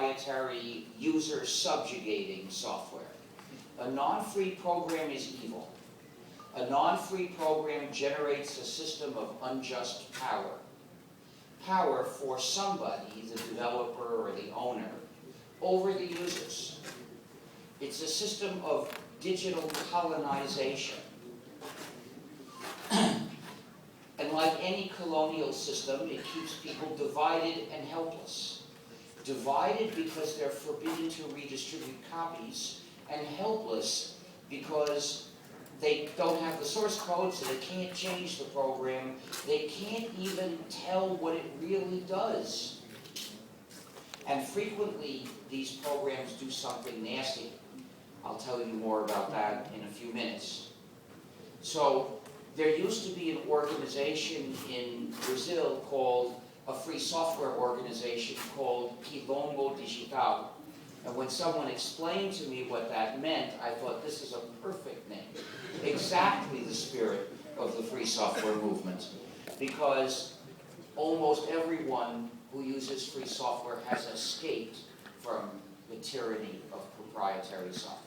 proprietary, user-subjugating software. A non-free program is evil. A non-free program generates a system of unjust power. Power for somebody, the developer or the owner, over the users. It's a system of digital colonization. And like any colonial system, it keeps people divided and helpless. Divided because they're forbidden to redistribute copies, and helpless because they don't have the source code, so they can't change the program. They can't even tell what it really does. And frequently, these programs do something nasty. I'll tell you more about that in a few minutes. So, there used to be an organization in Brazil called, a free software organization called Quilombo Digital. And when someone explained to me what that meant, I thought this is a perfect name. Exactly the spirit of the free software movement. Because almost everyone who uses free software has escaped from the tyranny of proprietary software.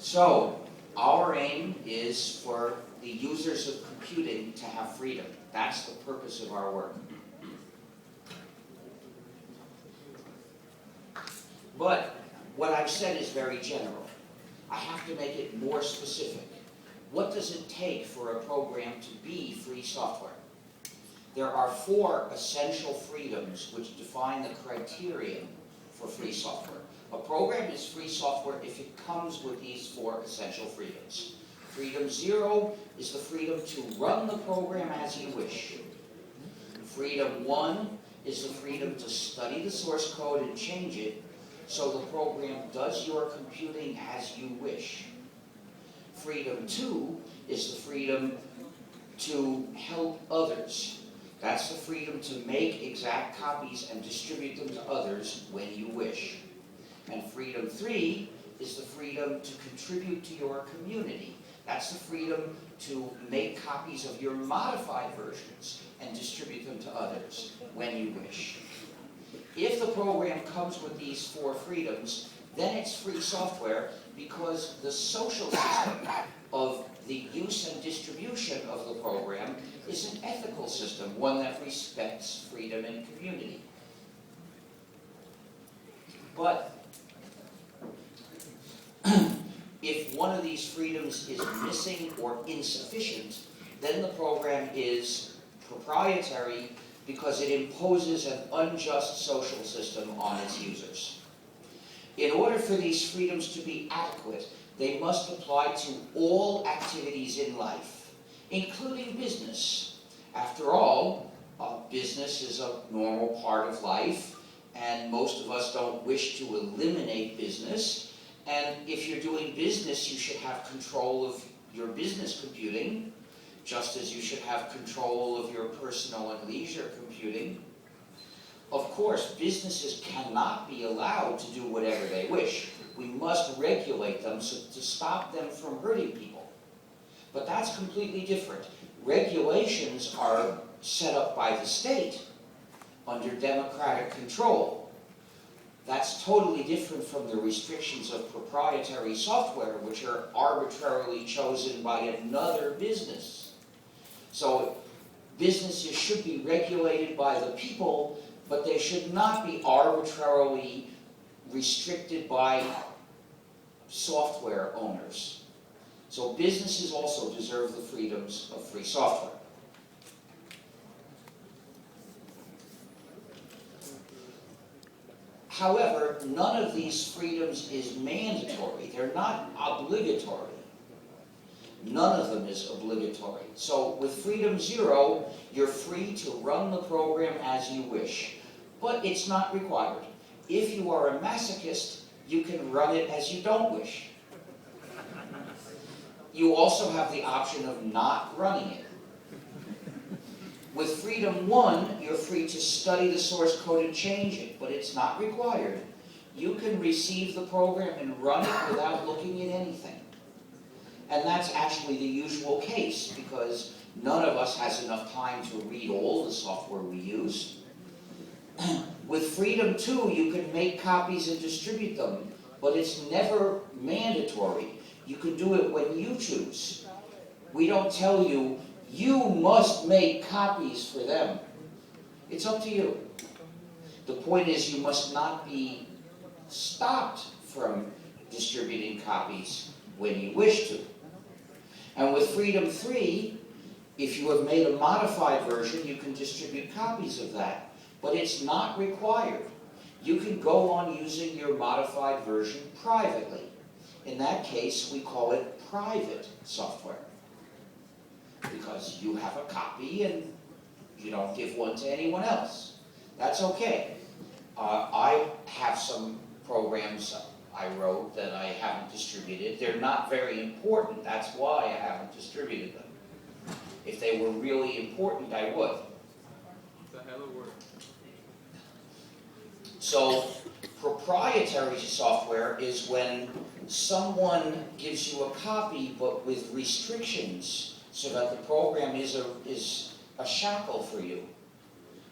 So, our aim is for the users of computing to have freedom. That's the purpose of our work. But what I've said is very general. I have to make it more specific. What does it take for a program to be free software? There are 4 essential freedoms which define the criterion for free software. A program is free software if it comes with these 4 essential freedoms. Freedom 0 is the freedom to run the program as you wish. Freedom 1 is the freedom to study the source code and change it so the program does your computing as you wish. Freedom 2 is the freedom to help others. That's the freedom to make exact copies and distribute them to others when you wish. And freedom 3 is the freedom to contribute to your community. That's the freedom to make copies of your modified versions and distribute them to others when you wish. If the program comes with these 4 freedoms, then it's free software because the social system of the use and distribution of the program is an ethical system, one that respects freedom and community. But if one of these freedoms is missing or insufficient, then the program is proprietary because it imposes an unjust social system on its users. In order for these freedoms to be adequate, they must apply to all activities in life, including business. After all, business is a normal part of life, and most of us don't wish to eliminate business. And if you're doing business, you should have control of your business computing, just as you should have control of your personal and leisure computing. Of course, businesses cannot be allowed to do whatever they wish. We must regulate them to stop them from hurting people. But that's completely different. Regulations are set up by the state under democratic control. That's totally different from the restrictions of proprietary software, which are arbitrarily chosen by another business. So businesses should be regulated by the people, but they should not be arbitrarily restricted by software owners. So businesses also deserve the freedoms of free software. However, none of these freedoms is mandatory. They're not obligatory. None of them is obligatory. So with freedom 0, you're free to run the program as you wish. But it's not required. If you are a masochist, you can run it as you don't wish. You also have the option of not running it. With freedom 1, you're free to study the source code and change it, but it's not required. you can receive the program and run it without looking at anything. And that's actually the usual case, because none of us has enough time to read all the software we use. With Freedom 2, you can make copies and distribute them, but it's never mandatory. You can do it when you choose. We don't tell you, you must make copies for them. It's up to you. The point is, you must not be stopped from distributing copies when you wish to. And with Freedom 3, if you have made a modified version, you can distribute copies of that. But it's not required. You can go on using your modified version privately. In that case, we call it private software, because you have a copy and you don't give one to anyone else. That's okay. I have some programs I wrote that I haven't distributed. They're not very important. That's why I haven't distributed them. If they were really important, I would. The hello word. So proprietary software is when someone gives you a copy but with restrictions so that the program is a shackle for you.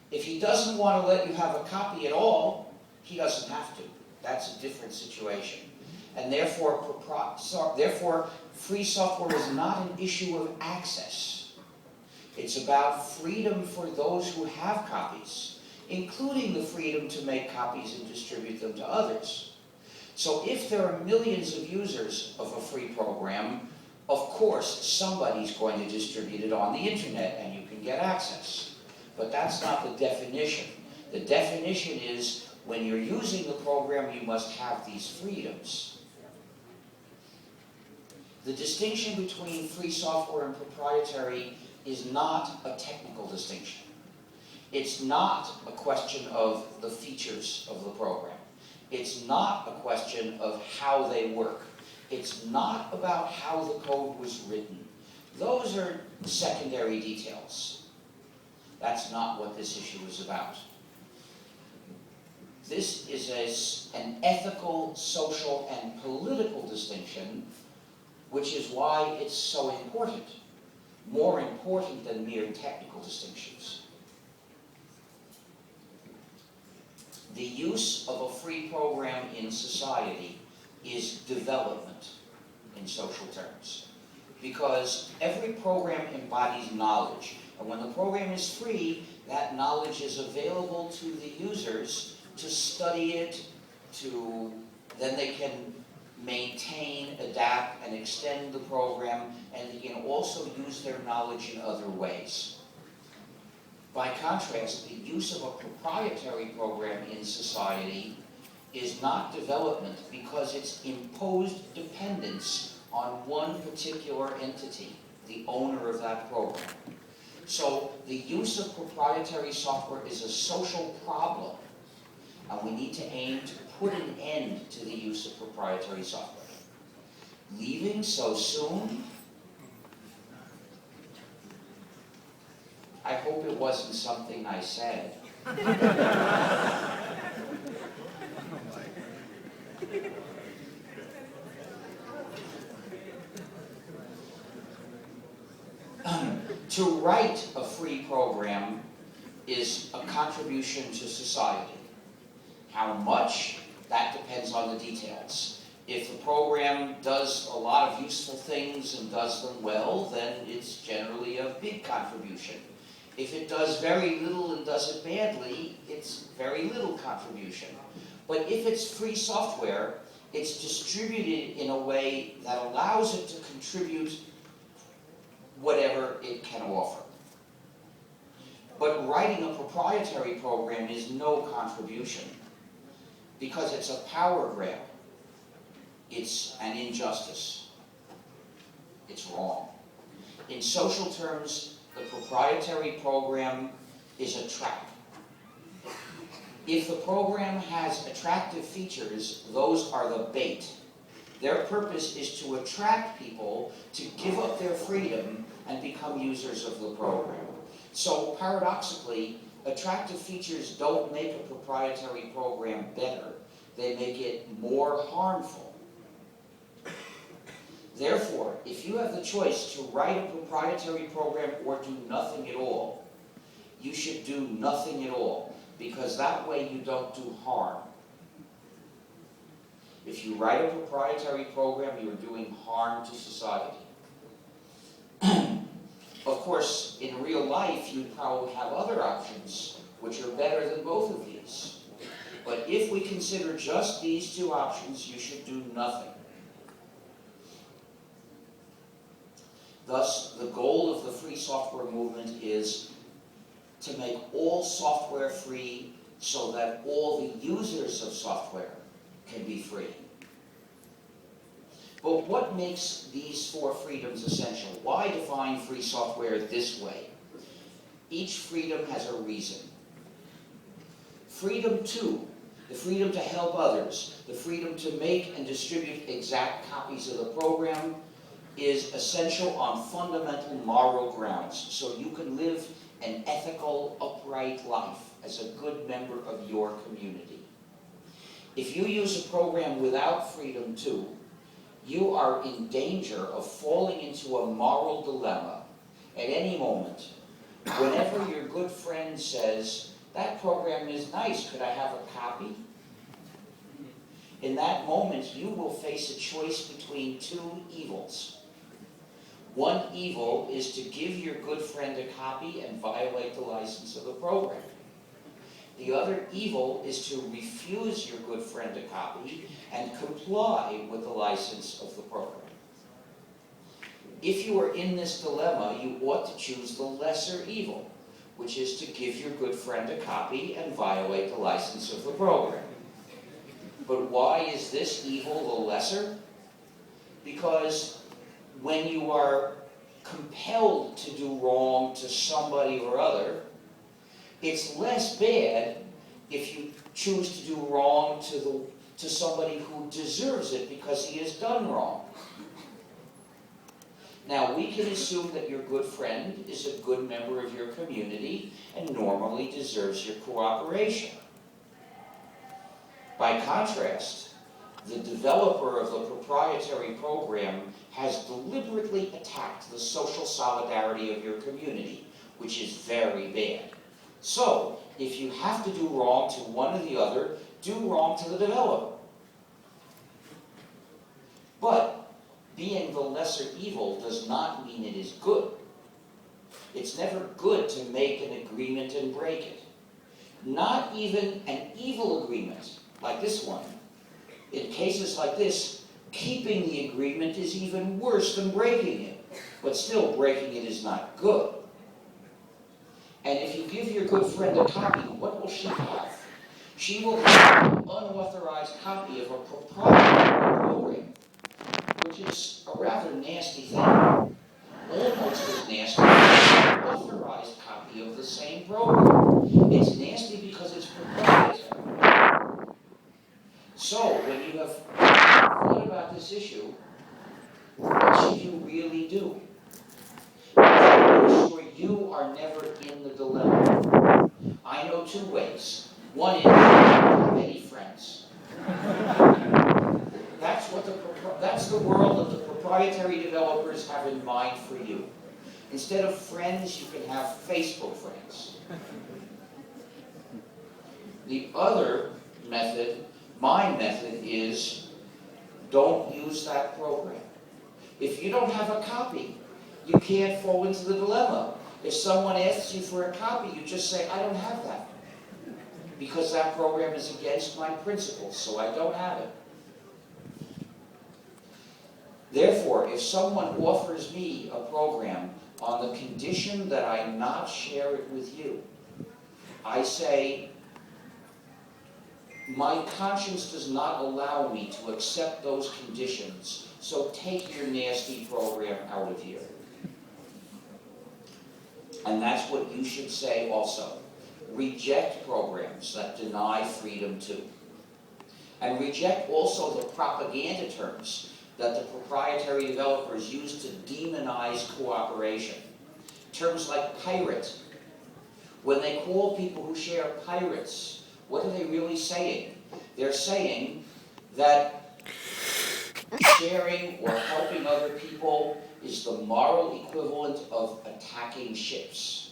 If he doesn't want to let you have a copy at all, he doesn't have to. That's a different situation. And therefore free software is not an issue of access. It's about freedom for those who have copies, including the freedom to make copies and distribute them to others. So if there are millions of users of a free program, of course somebody's going to distribute it on the internet and you can get access. But that's not the definition. The definition is, when you're using the program, you must have these freedoms. The distinction between free software and proprietary is not a technical distinction. It's not a question of the features of the program. It's not a question of how they work. It's not about how the code was written. Those are secondary details. That's not what this issue is about. This is an ethical, social, and political distinction, which is why it's so important. More important than mere technical distinctions. The use of a free program in society is development in social terms, because every program embodies knowledge, and when the program is free, that knowledge is available to the users to study it, then they can maintain, adapt, and extend the program, and they can also use their knowledge in other ways. By contrast, the use of a proprietary program in society is not development, because it's imposed dependence on one particular entity, the owner of that program. So the use of proprietary software is a social problem, and we need to aim to put an end to the use of proprietary software. Leaving so soon? I hope it wasn't something I said. To write a free program is a contribution to society. How much? That depends on the details. If the program does a lot of useful things and does them well, then it's generally a big contribution. If it does very little and does it badly, it's very little contribution. But if it's free software, it's distributed in a way that allows it to contribute whatever it can offer. But writing a proprietary program is no contribution, because it's a power grab. It's an injustice. It's wrong. In social terms, the proprietary program is a trap. If the program has attractive features, those are the bait. Their purpose is to attract people to give up their freedom and become users of the program. So paradoxically, attractive features don't make a proprietary program better. they make it more harmful. Therefore, if you have the choice to write a proprietary program or do nothing at all, you should do nothing at all, because that way you don't do harm. If you write a proprietary program, you're doing harm to society. Of course, in real life, you'd probably have other options, which are better than both of these. But if we consider just these two options, you should do nothing. Thus, the goal of the free software movement is to make all software free so that all the users of software can be free. But what makes these four freedoms essential? Why define free software this way? Each freedom has a reason. Freedom 2, the freedom to help others, the freedom to make and distribute exact copies of the program, is essential on fundamental moral grounds, so you can live an ethical, upright life as a good member of your community. If you use a program without freedom 2, you are in danger of falling into a moral dilemma at any moment. Whenever your good friend says, "That program is nice, could I have a copy?" In that moment, you will face a choice between two evils. One evil is to give your good friend a copy and violate the license of the program. The other evil is to refuse your good friend a copy and comply with the license of the program. If you are in this dilemma, you ought to choose the lesser evil, which is to give your good friend a copy and violate the license of the program. But why is this evil the lesser? Because when you are compelled to do wrong to somebody or other, it's less bad if you choose to do wrong to somebody who deserves it because he has done wrong. Now, we can assume that your good friend is a good member of your community and normally deserves your cooperation. By contrast, the developer of the proprietary program has deliberately attacked the social solidarity of your community, which is very bad. So, if you have to do wrong to one or the other, do wrong to the developer. But being the lesser evil does not mean it is good. It's never good to make an agreement and break it. Not even an evil agreement, like this one. In cases like this, keeping the agreement is even worse than breaking it. But still, breaking it is not good. And if you give your good friend a copy, what will she have? She will have an unauthorized copy of a proprietary program, which is a rather nasty thing. Almost as nasty as an authorized copy of the same program. It's nasty because it's proprietary. So, when you have thought about this issue, what should you really do? Make sure you are never in the dilemma. I know two ways. One is you don't have any friends. That's the world that the proprietary developers have in mind for you. Instead of friends, you can have Facebook friends. The other method, my method, is don't use that program. If you don't have a copy, you can't fall into the dilemma. If someone asks you for a copy, you just say, "I don't have that," because that program is against my principles, so I don't have it. Therefore, if someone offers me a program on the condition that I not share it with you, I say, my conscience does not allow me to accept those conditions, so take your nasty program out of here. And that's what you should say also. Reject programs that deny freedom too. And reject also the propaganda terms that the proprietary developers use to demonize cooperation. Terms like pirate. When they call people who share pirates, what are they really saying? They're saying that sharing or helping other people is the moral equivalent of attacking ships.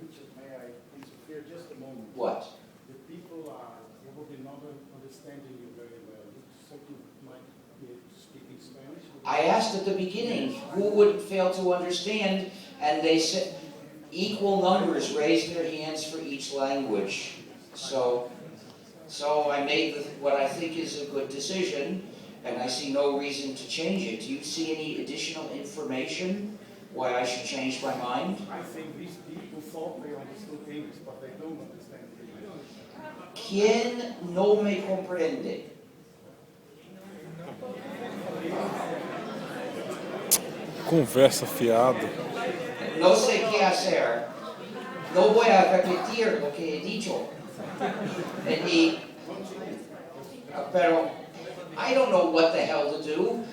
Richard, may I interfere just a moment? What? The people are probably not understanding you very well. So you might be speaking Spanish? I asked at the beginning who would fail to understand, and they said equal numbers raised their hands for each language. So I made what I think is a good decision, and I see no reason to change it. Do you see any additional information why I should change my mind? I think these people thought they understood English, but they don't understand English. ¿Quién no me comprende? Conversa fiada. No sé qué hacer. No voy a repetir lo que he dicho. Pero I don't know what the hell to do.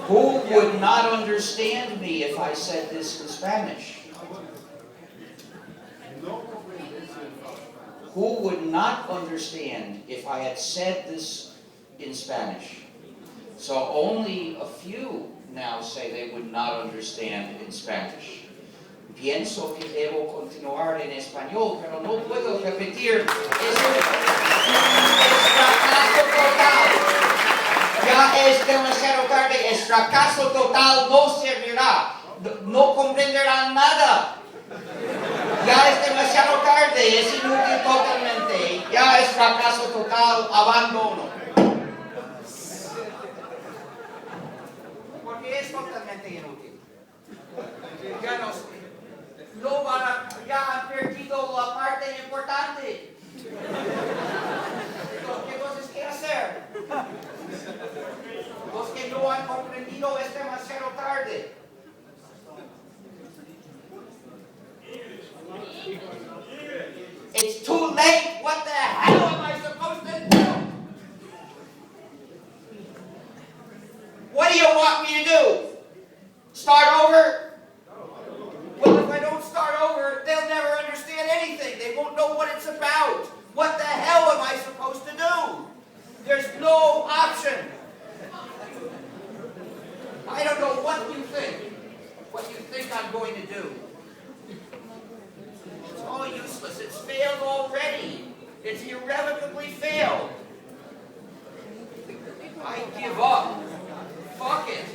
Who would not understand me if I said this in Spanish? Who would not understand if I had said this in Spanish? So only a few now say they would not understand in Spanish. Pienso que debo continuar en español, pero no puedo repetir. Es un fracaso total. Ya es demasiado tarde. Es fracaso total, no servirá. No comprenderán nada. Ya es demasiado tarde, es inútil totalmente. Ya es fracaso total, abandono. Porque es totalmente inútil. Ya no van a, ya han perdido la parte importante. Entonces, ¿qué hacer? Los que no han comprendido es demasiado tarde. It's too late. What the hell am I supposed to do? What do you want me to do? Start over? Well, if I don't start over, they'll never understand anything. They won't know what it's about. What the hell am I supposed to do? There's no option. I don't know what you think I'm going to do. It's all useless. It's failed already. It's irrevocably failed. I give up. Fuck it.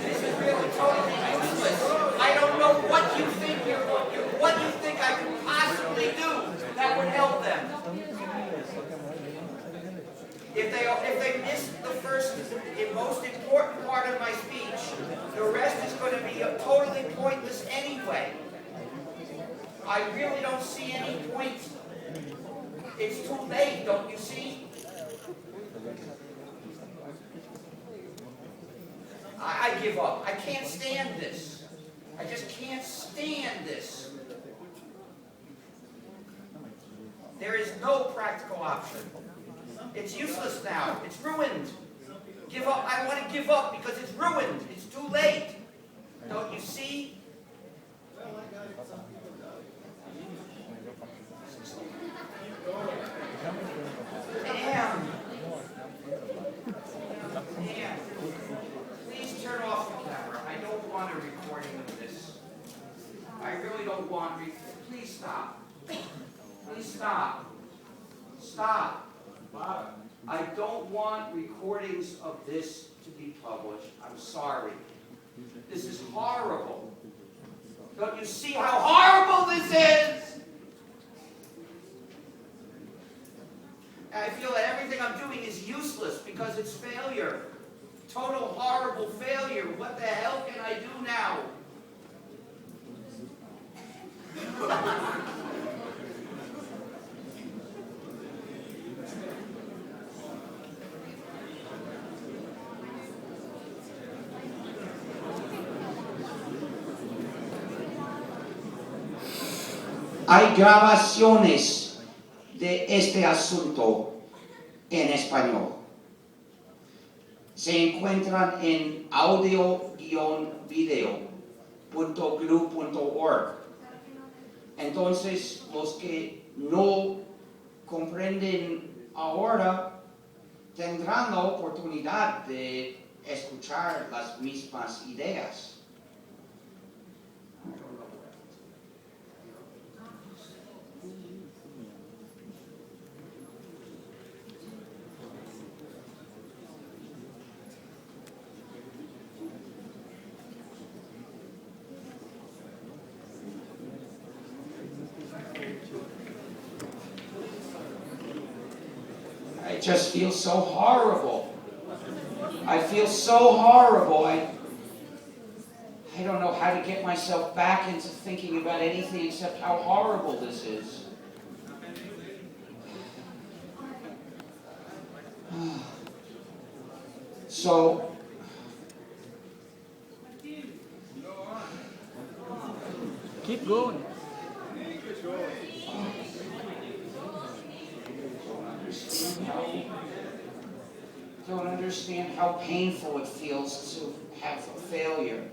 This is really totally useless. I don't know what you think what you think I could possibly do that would help them. If they miss the first and most important part of my speech, the rest is going to be totally pointless anyway. I really don't see any point. It's too late, don't you see? I give up. I can't stand this. I just can't stand this. There is no practical option. It's useless now. It's ruined. Give up. I want to give up because it's ruined. It's too late. Don't you see? Damn. Please turn off the camera. I don't want a recording of this. I really don't want. Please stop. Please stop. Stop. I don't want recordings of this to be published. I'm sorry. This is horrible. Don't you see how horrible this is? I feel that everything I'm doing is useless because it's failure. Total horrible failure. What the hell can I do now? Hay grabaciones de este asunto en español. Se encuentran en audio-video.glu.org. Entonces, los que no comprenden ahora tendrán la oportunidad de escuchar las mismas ideas. I just feel so horrible. I feel so horrible. I don't know how to get myself back into thinking about anything except how horrible this is. So, Keep going. don't understand how painful it feels to have a failure.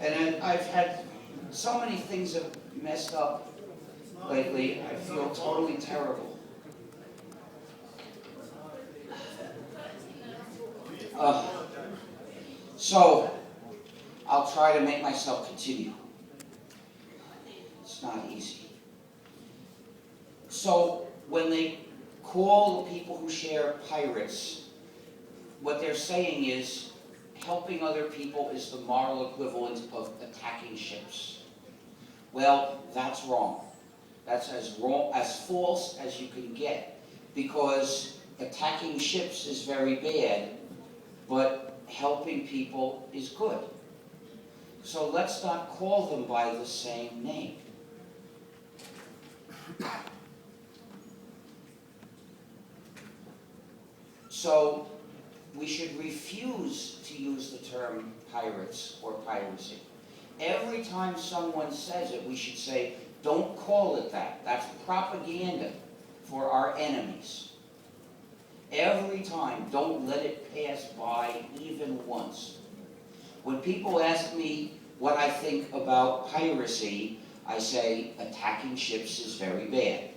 And I've had so many things have messed up lately. I feel totally terrible. So, I'll try to make myself continue. It's not easy. So, when they call the people who share pirates, what they're saying is helping other people is the moral equivalent of attacking ships. Well, that's wrong. That's as wrong, as false as you can get, because attacking ships is very bad, but helping people is good. So let's not call them by the same name. So we should refuse to use the term pirates or piracy. Every time someone says it, we should say, don't call it that. That's propaganda for our enemies. Every time, don't let it pass by even once. When people ask me what I think about piracy, I say attacking ships is very bad.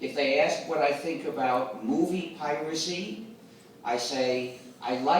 If they ask what I think about movie piracy, I say I like